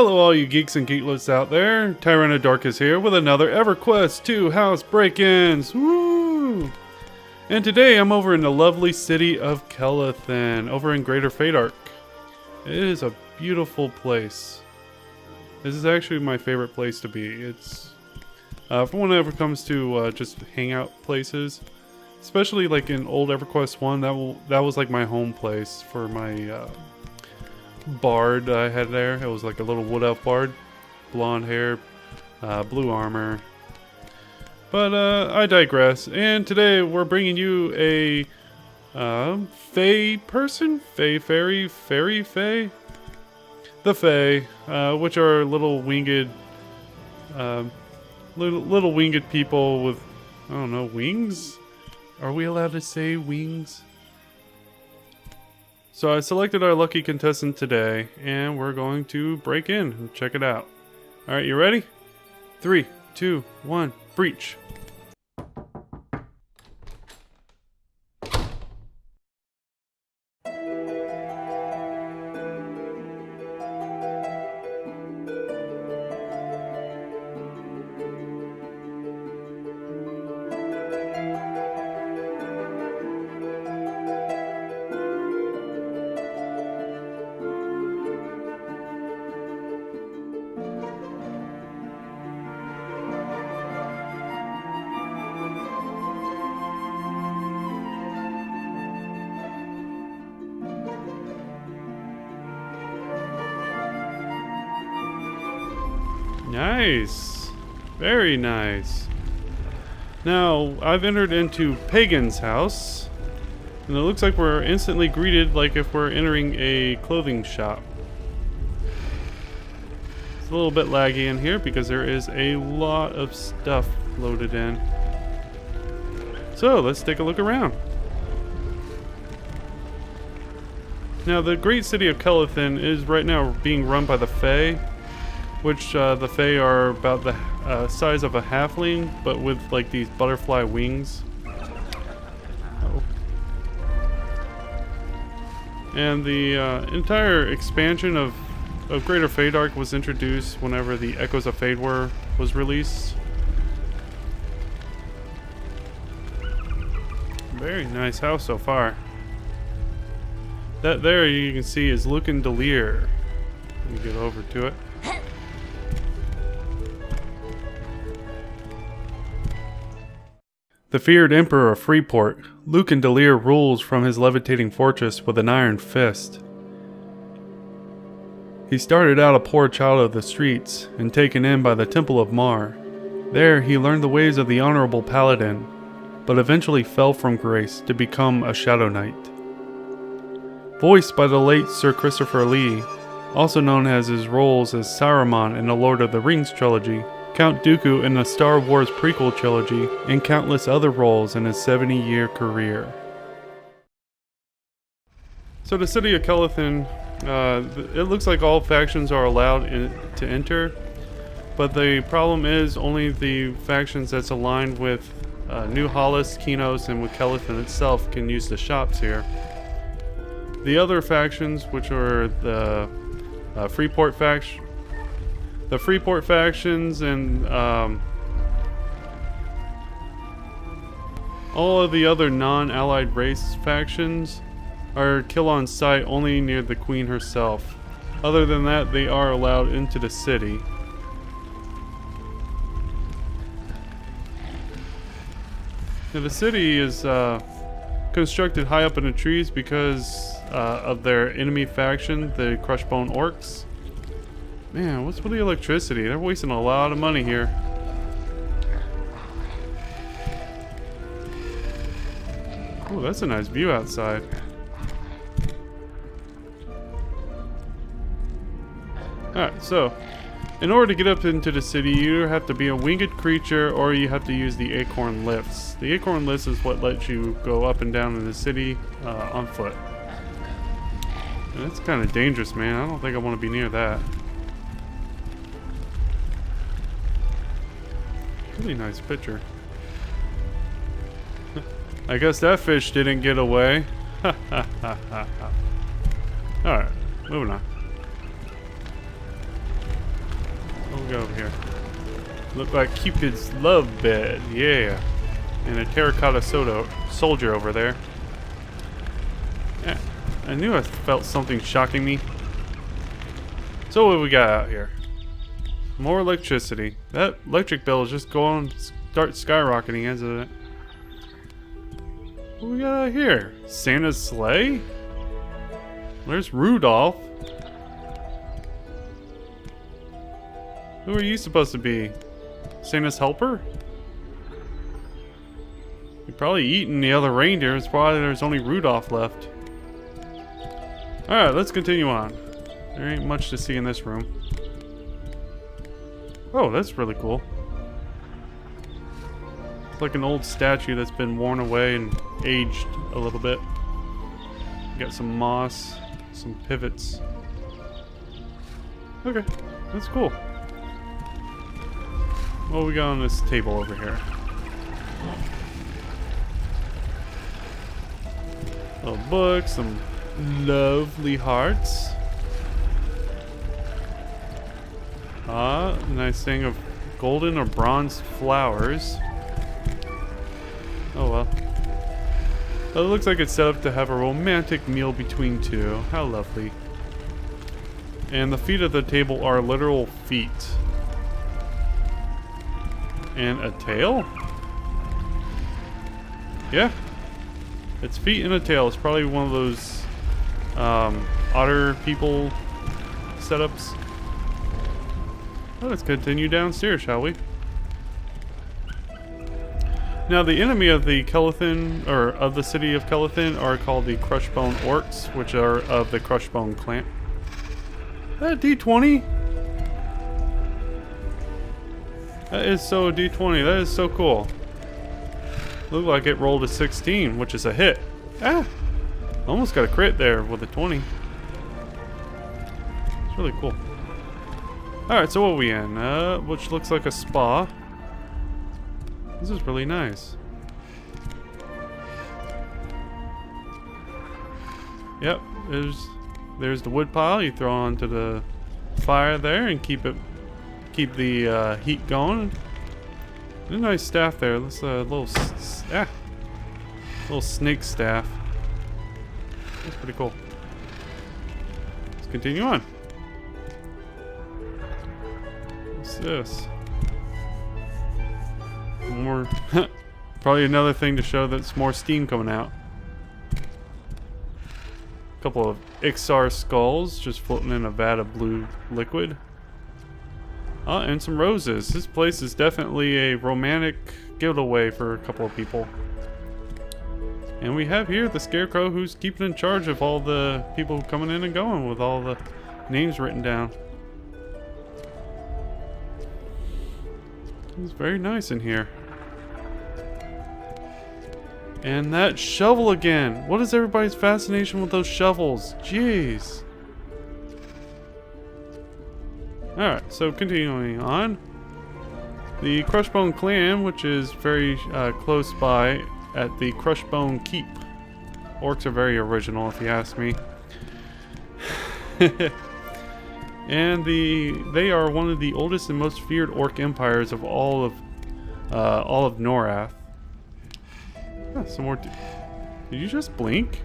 Hello all you geeks and geeklets out there, Tyranidark is here with another Everquest 2 house break-ins, woo! And today I'm over in the lovely city of Kelethin, over in Greater Faydark. It is a beautiful place. This is actually my favorite place to be. It's, for whenever it comes to just hangout places, especially like in old Everquest 1, that was like my home place for my bard I had there. It was like a little wood elf bard, blonde hair, blue armor. But I digress. And today we're bringing you a fae person, fae fairy, fae, the fae, which are little winged, little winged people with, I don't know, wings. Are we allowed to say wings? So I selected our lucky contestant today, and we're going to break in and check it out. Alright, you ready? 3, 2, 1, breach. Nice. Very nice. Now, I've entered into Pagan's house, and it looks like we're instantly greeted like if we're entering a clothing shop. It's a little bit laggy in here because there is a lot of stuff loaded in. So, let's take a look around. Now, the great city of Kelethin is right now being run by the Fae, which the Fae are about the size of a halfling, but with like these butterfly wings. Oh. And the entire expansion of Greater Faydark was introduced whenever the Echoes of Fade was released. Very nice house so far. That there you can see is Lucan Delir. Let me get over to it. The feared Emperor of Freeport, Lucan Delir rules from his levitating fortress with an iron fist. He started out a poor child of the streets and taken in by the Temple of Mar. There he learned the ways of the honorable paladin, but eventually fell from grace to become a Shadow Knight. Voiced by the late Sir Christopher Lee, also known as his roles as Saruman in the Lord of the Rings trilogy, Count Dooku in the Star Wars prequel trilogy, and countless other roles in his 70-year career. So the city of Kelethin, it looks like all factions are allowed to enter, but the problem is only the factions that's aligned with New Hollis, Kinos, and with Kelethin itself can use the shops here. The other factions, which are the Freeport faction, the Freeport factions and all of the other non-allied race factions are kill on sight only near the Queen herself. Other than that, they are allowed into the city. Now, the city is constructed high up in the trees because of their enemy faction, the Crushbone Orcs. Man, what's with the electricity? They're wasting a lot of money here. Oh, that's a nice view outside. Alright, so in order to get up into the city, you either have to be a winged creature or you have to use the acorn lifts. The acorn lifts is what lets you go up and down in the city on foot. And that's kind of dangerous, man. I don't think I want to be near that. Really nice picture. I guess that fish didn't get away. Alright, moving on. we got over here? Look like Cupid's love bed. Yeah. And a terracotta soldier over there. Yeah, I knew I felt something shocking me. So what we got out here? More electricity. That electric bill is just going start skyrocketing, isn't it? What we got out here? Santa's sleigh? There's Rudolph. Who are you supposed to be? Santa's helper? You're probably eating the other reindeers. Probably there's only Rudolph left. Alright, let's continue on. There ain't much to see in this room. Oh, that's really cool. It's like an old statue that's been worn away and aged a little bit. Got some moss, some pivots. Okay, that's cool. What we got on this table over here? Little books, some lovely hearts. Ah, nice thing of golden or bronze flowers. Oh well. It looks like it's set up to have a romantic meal between two. How lovely. And the feet of the table are literal feet. And a tail? Yeah. It's feet and a tail. It's probably one of those otter people setups. Well, let's continue downstairs, shall we? Now, the enemy of the Kelethin, or of the city of Kelethin, are called the Crushbone Orcs, which are of the Crushbone clan. That D20? That is so a D20. That is so cool. Looked like it rolled a 16, which is a hit. Ah! Almost got a crit there with a 20. It's really cool. Alright, so what are we in? Which looks like a spa. This is really nice. Yep, there's the wood pile. You throw onto the fire there and keep the heat going. There's a nice staff there. This little snake staff. That's pretty cool. Let's continue on. What's this? More, probably another thing to show that's more steam coming out. A couple of Ixar skulls just floating in a vat of blue liquid. And some roses. This place is definitely a romantic getaway for a couple of people. And we have here the Scarecrow who's keeping in charge of all the people coming in and going with all the names written down. It's very nice in here. And that shovel again. What is everybody's fascination with those shovels? Jeez. Alright, so continuing on. The Crushbone clan, which is very close by at the Crushbone Keep. Orcs are very original, if you ask me. And they are one of the oldest and most feared orc empires of all of Norath. Ah, some more. Did you just blink?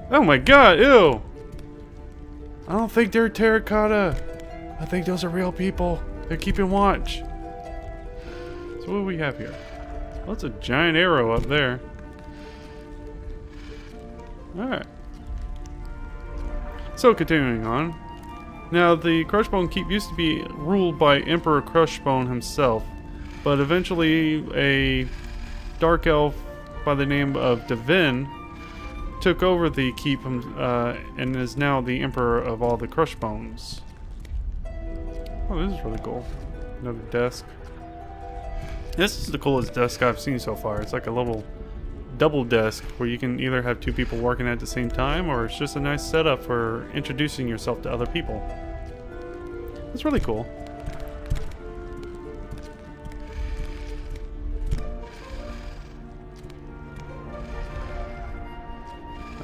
Oh my god! Ew! I don't think they're terracotta. I think those are real people. They're keeping watch. So what do we have here? Well, that's a giant arrow up there. Alright. So continuing on. Now the Crushbone Keep used to be ruled by Emperor Crushbone himself. But eventually a dark elf by the name of Devin took over the keep and is now the emperor of all the Crushbones. Oh, this is really cool. Another desk. This is the coolest desk I've seen so far. It's like a little double desk where you can either have two people working at the same time, or it's just a nice setup for introducing yourself to other people. It's really cool.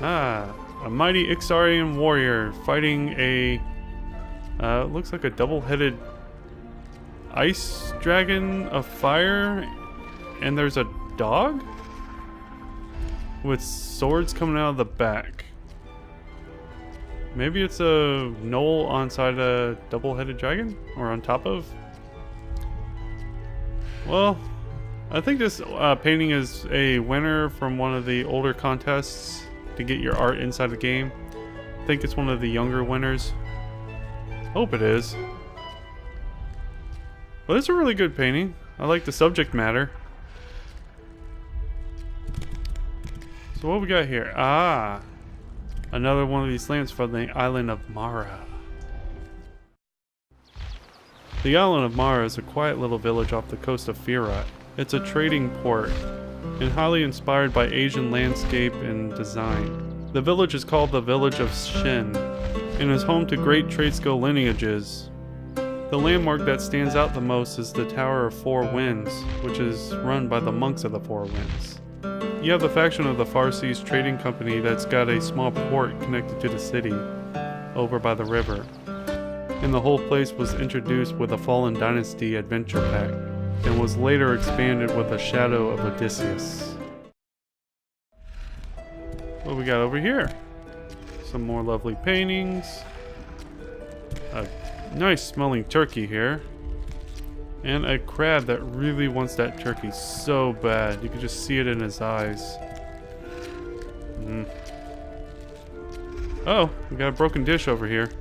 Ah, a mighty Ixarian warrior fighting a It looks like a double-headed ice dragon of fire, and there's a dog with swords coming out of the back. Maybe it's a knoll onside a double-headed dragon, or on top of. Well, I think this painting is a winner from one of the older contests to get your art inside the game. I think it's one of the younger winners. Hope it is. But it's a really good painting. I like the subject matter. So what we got here? Ah, another one of these lamps from the island of Mara. The island of Mara is a quiet little village off the coast of Firat. It's a trading port and highly inspired by Asian landscape and design. The village is called the Village of Shin and is home to great trade skill lineages. The landmark that stands out the most is the Tower of Four Winds, which is run by the monks of the Four Winds. You have the faction of the Farsi's trading company that's got a small port connected to the city, over by the river. And the whole place was introduced with a Fallen Dynasty adventure pack, and was later expanded with a Shadow of Odysseus. What we got over here? Some more lovely paintings. A nice smelling turkey here. And a crab that really wants that turkey so bad. You can just see it in his eyes. Oh, we got a broken dish over here.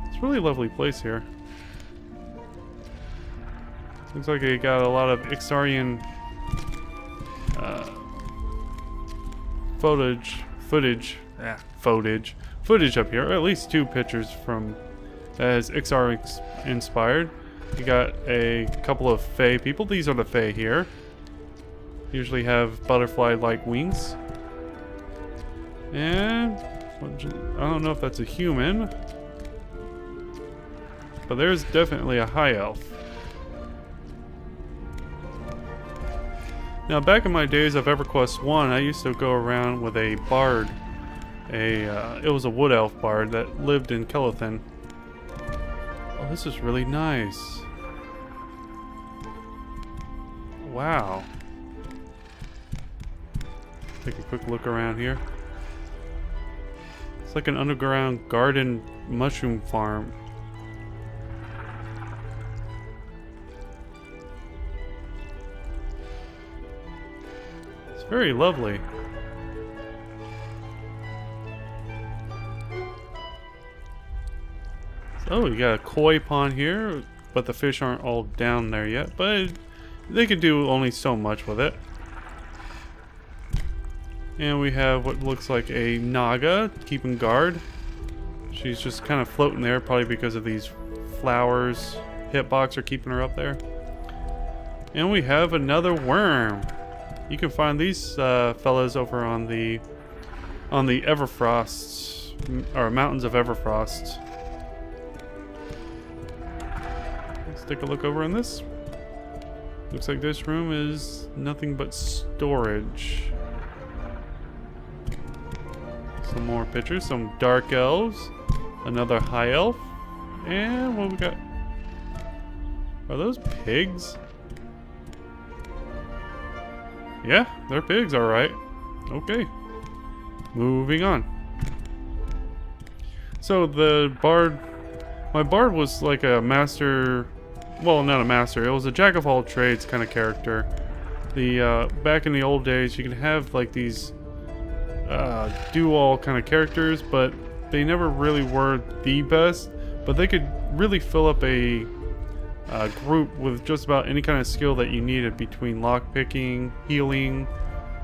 It's a really lovely place here. Looks like they got a lot of Ixarian footage up here, or at least two pictures from as Ixar inspired. You got a couple of Fae people. These are the Fae here. Usually have butterfly-like wings. And I don't know if that's a human, but there's definitely a high elf. Now, back in my days of Everquest 1, I used to go around with a bard. It was a wood elf bard that lived in Kelethin. Oh, this is really nice. Wow. Take a quick look around here. It's like an underground garden mushroom farm. Very lovely. So we got a koi pond here, but the fish aren't all down there yet, but they can do only so much with it. And we have what looks like a Naga keeping guard. She's just kind of floating there, probably because of these flowers. Hitbox are keeping her up there. And we have another worm. You can find these fellas over on the Everfrost, or Mountains of Everfrost. Let's take a look over in this. Looks like this room is nothing but storage. Some more pictures, some dark elves, another high elf, and what we got? Are those pigs? Yeah, they're pigs, alright. Okay. Moving on. So the bard... My bard was like a master... Well, not a master. It was a jack of all trades kind of character. Back in the old days, you could have like these do-all kind of characters, but they never really were the best. But they could really fill up a group with just about any kind of skill that you needed, between lockpicking, healing,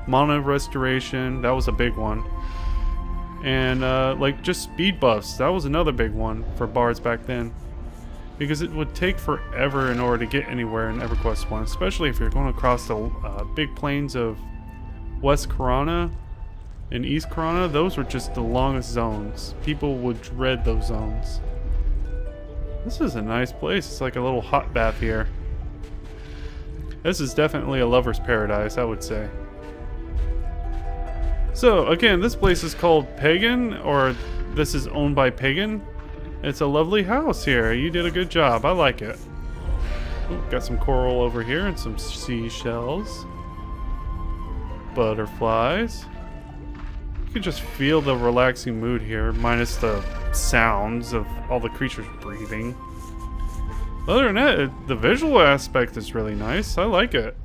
mana restoration, that was a big one, and like just speed buffs. That was another big one for bards back then, because it would take forever in order to get anywhere in Everquest 1, especially if you're going across the big plains of West Karana and East Karana. Those were just the longest zones. People would dread those zones. This is a nice place. It's like a little hot bath here. This is definitely a lover's paradise, I would say. So again, this place is called Pagan, or this is owned by Pagan. It's a lovely house here. You did a good job. I like it. Ooh, got some coral over here and some seashells. Butterflies. You can just feel the relaxing mood here, minus the sounds of all the creatures breathing. Other than that, the visual aspect is really nice. I like it.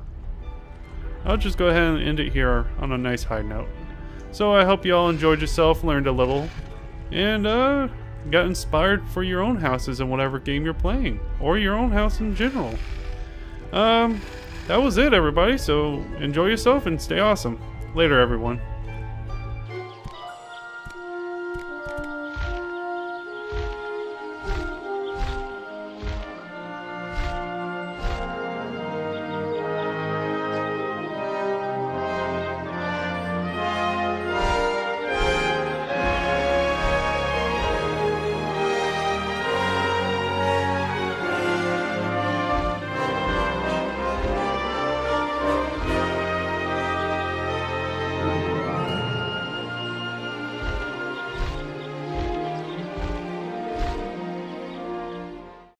I'll just go ahead and end it here on a nice high note. So I hope you all enjoyed yourself, learned a little, and got inspired for your own houses in whatever game you're playing, or your own house in general. That was it, everybody, so enjoy yourself and stay awesome. Later, everyone.